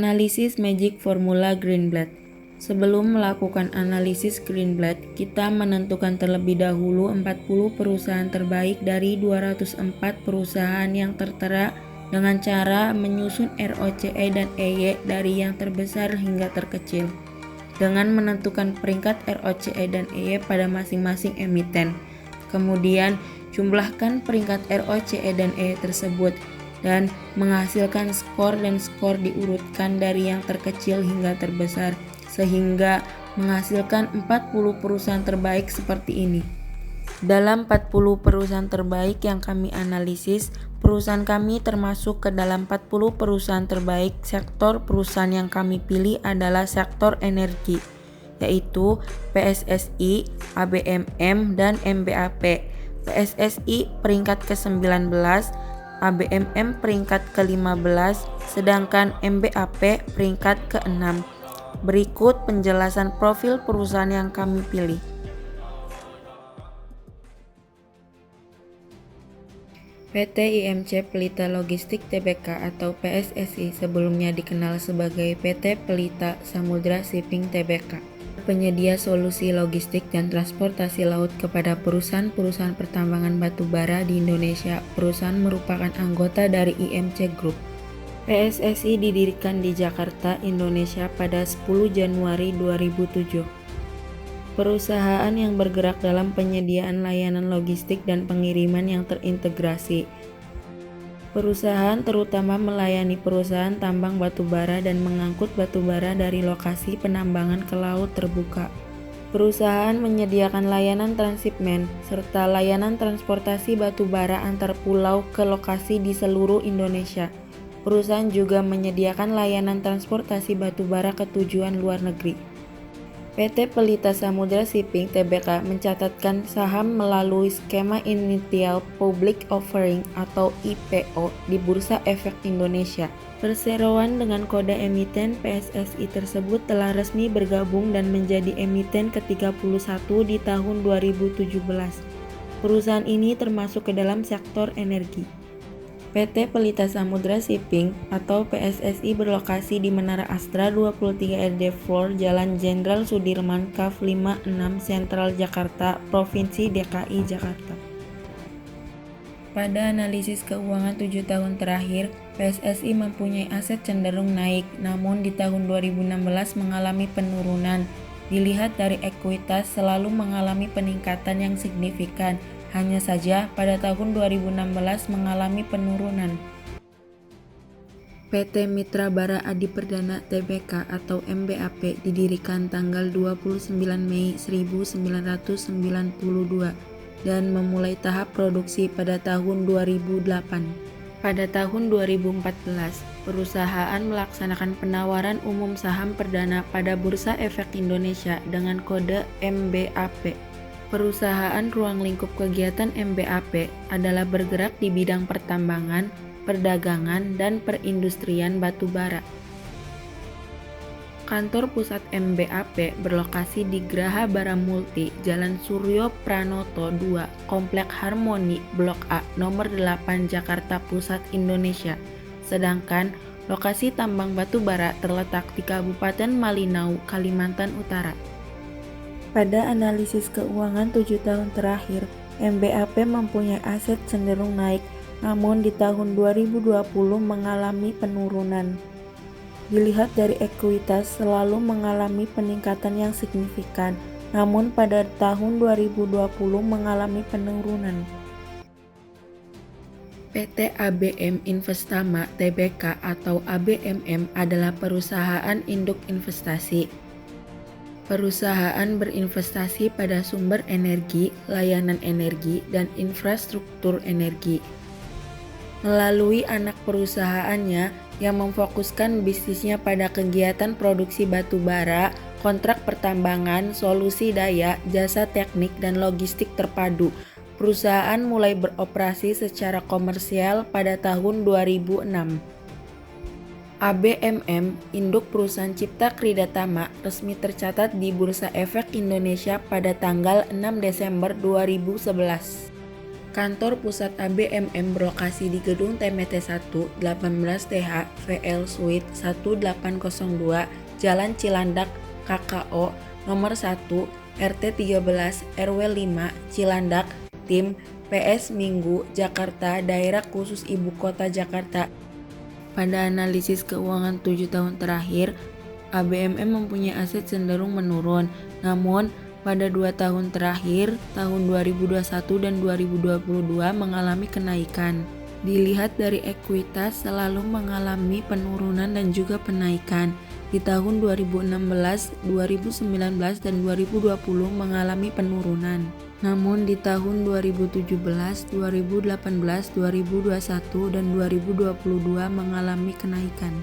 Analisis Magic Formula Greenblatt. Sebelum melakukan analisis Greenblatt, kita menentukan terlebih dahulu 40 perusahaan terbaik dari 204 perusahaan yang tertera dengan cara menyusun ROCE dan EY dari yang terbesar hingga terkecil, dengan menentukan peringkat ROCE dan EY pada masing-masing emiten. Kemudian, jumlahkan peringkat ROCE dan EY tersebut dan menghasilkan skor, dan skor diurutkan dari yang terkecil hingga terbesar sehingga menghasilkan 40 perusahaan terbaik seperti ini. Dalam 40 perusahaan terbaik yang kami analisis, perusahaan kami termasuk ke dalam 40 perusahaan terbaik. Sektor perusahaan yang kami pilih adalah sektor energi, yaitu PSSI, ABMM, dan MBAP. PSSI peringkat ke-19, ABMM peringkat ke-15, sedangkan MBAP peringkat ke-6. Berikut penjelasan profil perusahaan yang kami pilih. PT IMC Pelita Logistik Tbk atau PSSI, sebelumnya dikenal sebagai PT Pelita Samudra Shipping Tbk, penyedia solusi logistik dan transportasi laut kepada perusahaan-perusahaan pertambangan batu bara di Indonesia. Perusahaan merupakan anggota dari IMC Group. PSSI didirikan di Jakarta, Indonesia pada 10 Januari 2007. Perusahaan yang bergerak dalam penyediaan layanan logistik dan pengiriman yang terintegrasi. Perusahaan terutama melayani perusahaan tambang batu bara dan mengangkut batu bara dari lokasi penambangan ke laut terbuka. Perusahaan menyediakan layanan transhipment serta layanan transportasi batu bara antar pulau ke lokasi di seluruh Indonesia. Perusahaan juga menyediakan layanan transportasi batu bara ke tujuan luar negeri. PT Pelita Samudra Shipping Tbk mencatatkan saham melalui skema Initial Public Offering atau IPO di Bursa Efek Indonesia. Perseroan dengan kode emiten PSSI tersebut telah resmi bergabung dan menjadi emiten ke-31 di tahun 2017. Perusahaan ini termasuk ke dalam sektor energi. PT Pelita Samudra Shipping atau PSSI berlokasi di Menara Astra 23 RD Floor Jalan Jenderal Sudirman Kaf 56 Sentral Jakarta, Provinsi DKI Jakarta. Pada analisis keuangan 7 tahun terakhir, PSSI mempunyai aset cenderung naik, namun di tahun 2016 mengalami penurunan. Dilihat dari ekuitas selalu mengalami peningkatan yang signifikan. Hanya saja pada tahun 2016 mengalami penurunan. PT Mitra Bara Adi Perdana Tbk atau MBAP didirikan tanggal 29 Mei 1992 dan memulai tahap produksi pada tahun 2008. Pada tahun 2014, perusahaan melaksanakan penawaran umum saham perdana pada Bursa Efek Indonesia dengan kode MBAP. Perusahaan ruang lingkup kegiatan MBAP adalah bergerak di bidang pertambangan, perdagangan, dan perindustrian batu bara. Kantor pusat MBAP berlokasi di Graha Bara Multi, Jalan Suryo Pranoto 2, Komplek Harmoni, Blok A, nomor 8, Jakarta Pusat, Indonesia. Sedangkan lokasi tambang batu bara terletak di Kabupaten Malinau, Kalimantan Utara. Pada analisis keuangan 7 tahun terakhir, MBAP mempunyai aset cenderung naik, namun di tahun 2020 mengalami penurunan. Dilihat dari ekuitas selalu mengalami peningkatan yang signifikan, namun pada tahun 2020 mengalami penurunan. PT ABM Investama Tbk atau ABMM adalah perusahaan induk investasi. Perusahaan berinvestasi pada sumber energi, layanan energi, dan infrastruktur energi. Melalui anak perusahaannya yang memfokuskan bisnisnya pada kegiatan produksi batu bara, kontrak pertambangan, solusi daya, jasa teknik, dan logistik terpadu, perusahaan mulai beroperasi secara komersial pada tahun 2006. ABMM, induk perusahaan Cipta Kridatama, resmi tercatat di Bursa Efek Indonesia pada tanggal 6 Desember 2011. Kantor pusat ABMM berlokasi di Gedung TMT 1, 18TH, VL Suite 1802, Jalan Cilandak, KKO, nomor 1, RT 13, RW 5, Cilandak, Tim, PS Minggu, Jakarta, Daerah Khusus Ibu Kota Jakarta. Pada analisis keuangan 7 tahun terakhir, ABMM mempunyai aset cenderung menurun, namun pada 2 tahun terakhir, tahun 2021 dan 2022 mengalami kenaikan. Dilihat dari ekuitas selalu mengalami penurunan dan juga penaikan. Di tahun 2016, 2019, dan 2020 mengalami penurunan. Namun di tahun 2017, 2018, 2021, dan 2022 mengalami kenaikan.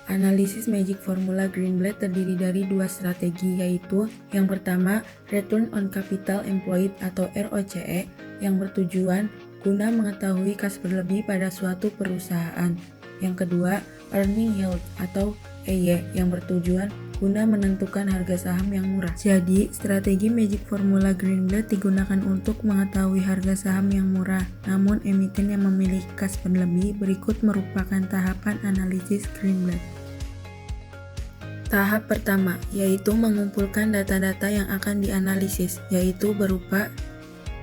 Analisis Magic Formula Greenblatt terdiri dari 2 strategi, yaitu yang pertama, Return on Capital Employed atau ROCE, yang bertujuan guna mengetahui kas berlebih pada suatu perusahaan. Yang kedua, Earning Yield atau EY, yang bertujuan guna menentukan harga saham yang murah. Jadi, strategi Magic Formula Greenblatt digunakan untuk mengetahui harga saham yang murah. Namun, emiten yang memiliki kas berlebih berikut merupakan tahapan analisis Greenblatt. Tahap pertama, yaitu mengumpulkan data-data yang akan dianalisis, yaitu berupa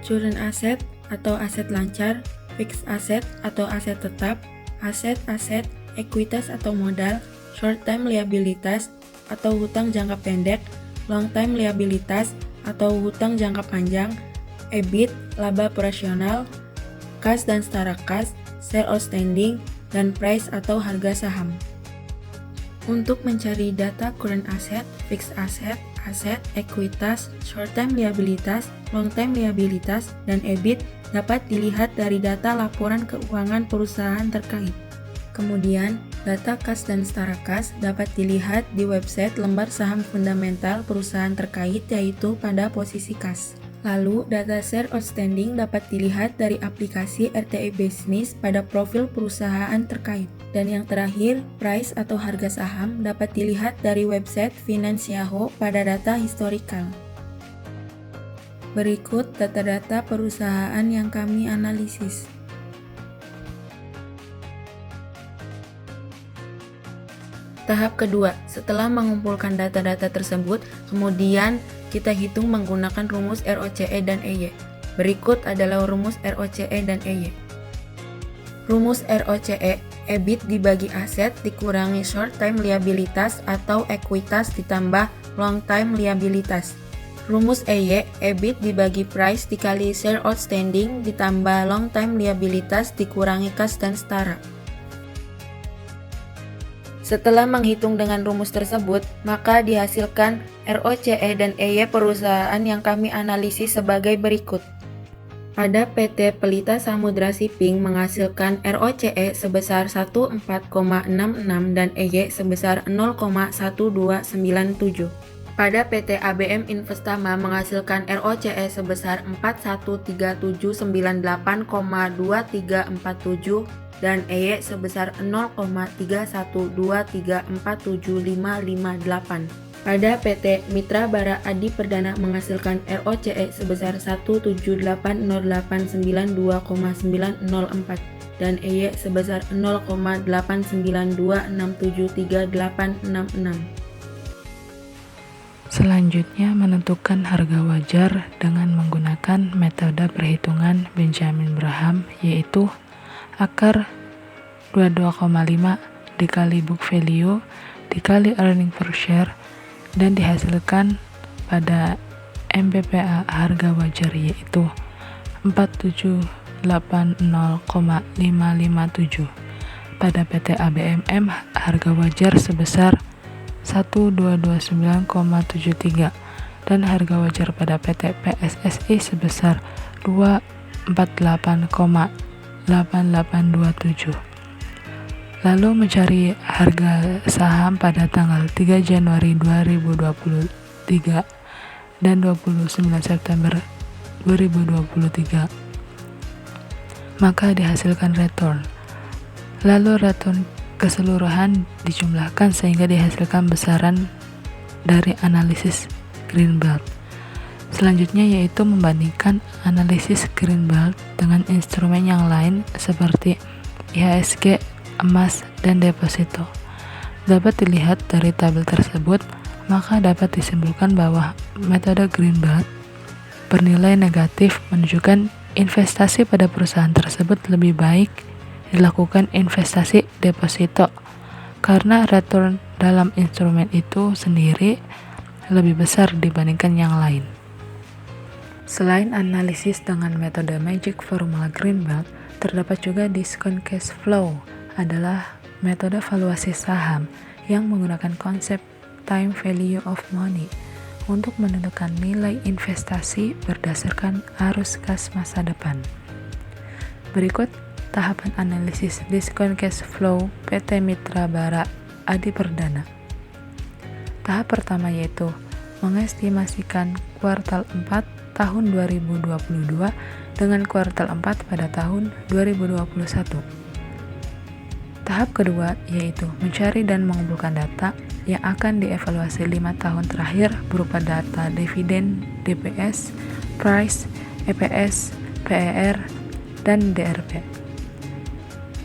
current asset atau aset lancar, fixed asset atau aset tetap, aset-aset, ekuitas atau modal, short-term liabilitas atau hutang jangka pendek, long-term liabilitas atau hutang jangka panjang, EBIT, laba operasional, kas dan setara kas, share outstanding, dan price atau harga saham. Untuk mencari data current asset, fixed asset, aset, ekuitas, short-term liabilitas, long-term liabilitas, dan EBIT dapat dilihat dari data laporan keuangan perusahaan terkait. Kemudian, data kas dan setara kas dapat dilihat di website lembar saham fundamental perusahaan terkait, yaitu pada posisi kas. Lalu, data share outstanding dapat dilihat dari aplikasi RTI Business pada profil perusahaan terkait. Dan yang terakhir, price atau harga saham dapat dilihat dari website Finansiaho pada data historical. Berikut data-data perusahaan yang kami analisis. Tahap kedua, setelah mengumpulkan data-data tersebut, kemudian kita hitung menggunakan rumus ROCE dan EY. Berikut adalah rumus ROCE dan EY. Rumus ROCE, EBIT dibagi aset dikurangi short-term liabilitas atau ekuitas ditambah long-term liabilitas. Rumus EY, EBIT dibagi price dikali share outstanding ditambah long-term liabilitas dikurangi kas dan setara. Setelah menghitung dengan rumus tersebut, maka dihasilkan ROCE dan EY perusahaan yang kami analisis sebagai berikut. Pada PT Pelita Samudra Shipping menghasilkan ROCE sebesar 14,66 dan EY sebesar 0,1297. Pada PT ABM Investama menghasilkan ROCE sebesar 4139,8,2347 dan EY sebesar 0,3123475558. Pada PT Mitra Bara Adi Perdana menghasilkan ROCE sebesar 1780892,904 dan EY sebesar 0,892673866. Selanjutnya, menentukan harga wajar dengan menggunakan metode perhitungan Benjamin Graham, yaitu akar 22,5 dikali book value dikali earning per share dan dihasilkan pada MPPA harga wajar, yaitu 4780557. Pada PT ABMM harga wajar sebesar 1229,73 dan harga wajar pada PT PSSI sebesar 248,8827. Lalu mencari harga saham pada tanggal 3 Januari 2023 dan 29 September 2023. Maka dihasilkan return. Lalu return keseluruhan dijumlahkan sehingga dihasilkan besaran dari analisis Greenblatt. Selanjutnya yaitu membandingkan analisis Greenbelt dengan instrumen yang lain seperti IHSG, emas, dan deposito. Dapat dilihat dari tabel tersebut, maka dapat disimpulkan bahwa metode Greenbelt bernilai negatif menunjukkan investasi pada perusahaan tersebut lebih baik dilakukan investasi deposito karena return dalam instrumen itu sendiri lebih besar dibandingkan yang lain. Selain analisis dengan metode Magic Formula Greenbelt, terdapat juga discount cash flow adalah metode valuasi saham yang menggunakan konsep time value of money untuk menentukan nilai investasi berdasarkan arus kas masa depan. Berikut tahapan analisis discount cash flow PT Mitra Bara Adi Perdana. Tahap pertama yaitu mengestimasikan kuartal 4 tahun 2022 dengan kuartal 4 pada tahun 2021. Tahap kedua yaitu mencari dan mengumpulkan data yang akan dievaluasi 5 tahun terakhir berupa data dividen, DPS, price, EPS, PER, dan DRP.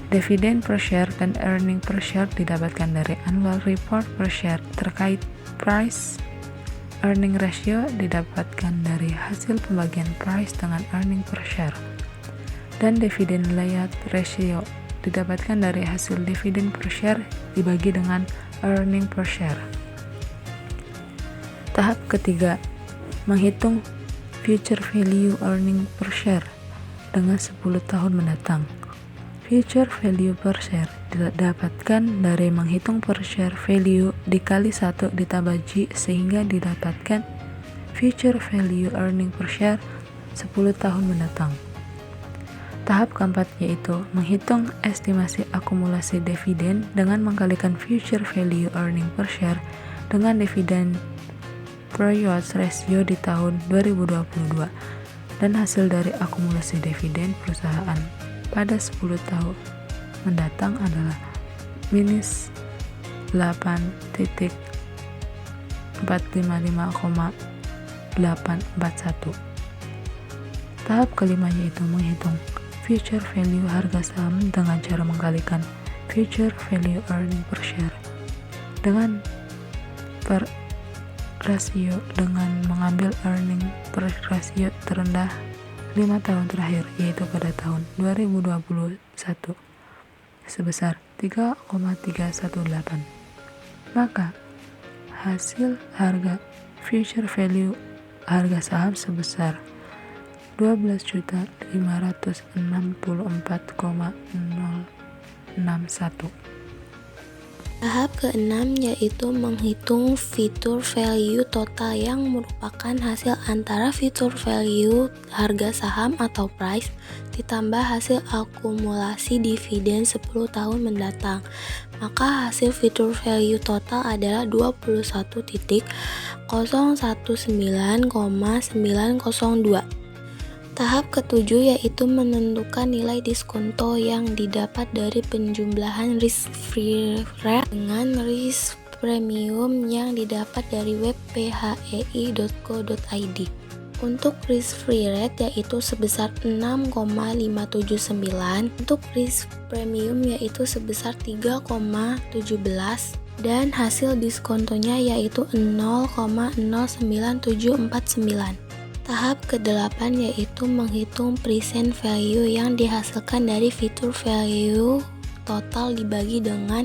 Dividen per share dan earning per share didapatkan dari annual report per share terkait price. Earning ratio didapatkan dari hasil pembagian price dengan earning per share. Dan dividen layout ratio didapatkan dari hasil dividen per share dibagi dengan earning per share. Tahap ketiga, menghitung future value earning per share dengan 10 tahun mendatang. Future value per share didapatkan dari menghitung per share value dikali 1 ditambah G sehingga didapatkan future value earning per share 10 tahun mendatang. Tahap keempat yaitu menghitung estimasi akumulasi dividen dengan mengkalikan future value earning per share dengan dividen payout ratio di tahun 2022 dan hasil dari akumulasi dividen perusahaan pada 10 tahun mendatang adalah minus 8.455,841. Tahap kelima yaitu menghitung future value harga saham dengan cara mengkalikan future value earning per share dengan per rasio dengan mengambil earning per rasio terendah 5 tahun terakhir yaitu pada tahun 2021 sebesar 3,318. Maka hasil harga future value harga saham sebesar 12.564,061. Tahap keenam yaitu menghitung future value total yang merupakan hasil antara future value harga saham atau price ditambah hasil akumulasi dividen 10 tahun mendatang. Maka hasil future value total adalah 21.019,902. Tahap ketujuh yaitu menentukan nilai diskonto yang didapat dari penjumlahan risk-free rate dengan risk premium yang didapat dari web phei.co.id. Untuk risk-free rate yaitu sebesar 6,579, untuk risk premium yaitu sebesar 3,17 dan hasil diskontonya yaitu 0,09749. Tahap ke-8 yaitu menghitung present value yang dihasilkan dari future value total dibagi dengan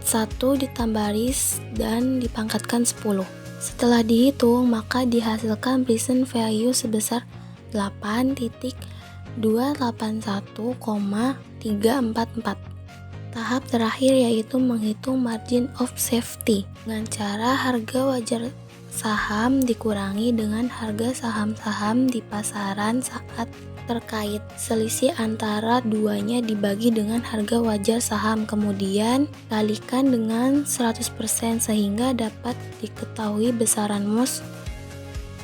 1 ditambah risk dan dipangkatkan 10. Setelah dihitung, maka dihasilkan present value sebesar 8.281,344. Tahap terakhir yaitu menghitung margin of safety dengan cara harga wajar saham dikurangi dengan harga saham-saham di pasaran saat terkait. Selisih antara duanya dibagi dengan harga wajar saham, kemudian kalikan dengan 100% sehingga dapat diketahui besaran MOS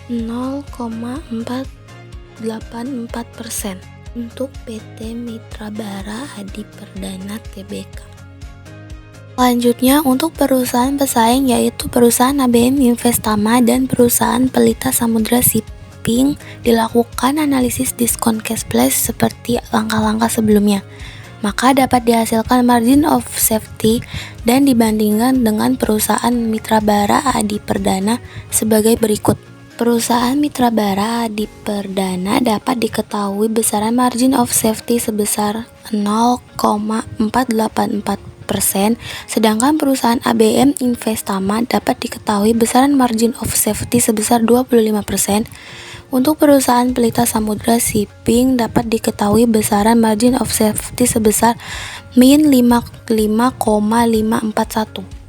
0,484% untuk PT Mitra Bara Adi Perdana Tbk. Selanjutnya, untuk perusahaan pesaing yaitu perusahaan ABM Investama dan perusahaan Pelita Samudra Shipping, dilakukan analisis diskon cash flow seperti langkah-langkah sebelumnya. Maka dapat dihasilkan margin of safety dan dibandingkan dengan perusahaan Mitra Bara Adi Perdana sebagai berikut. Perusahaan Mitra Bara Adi Perdana dapat diketahui besaran margin of safety sebesar 0,484%, sedangkan perusahaan ABM Investama dapat diketahui besaran margin of safety sebesar 25%. Untuk perusahaan Pelita Samudra Shipping dapat diketahui besaran margin of safety sebesar min 5,541.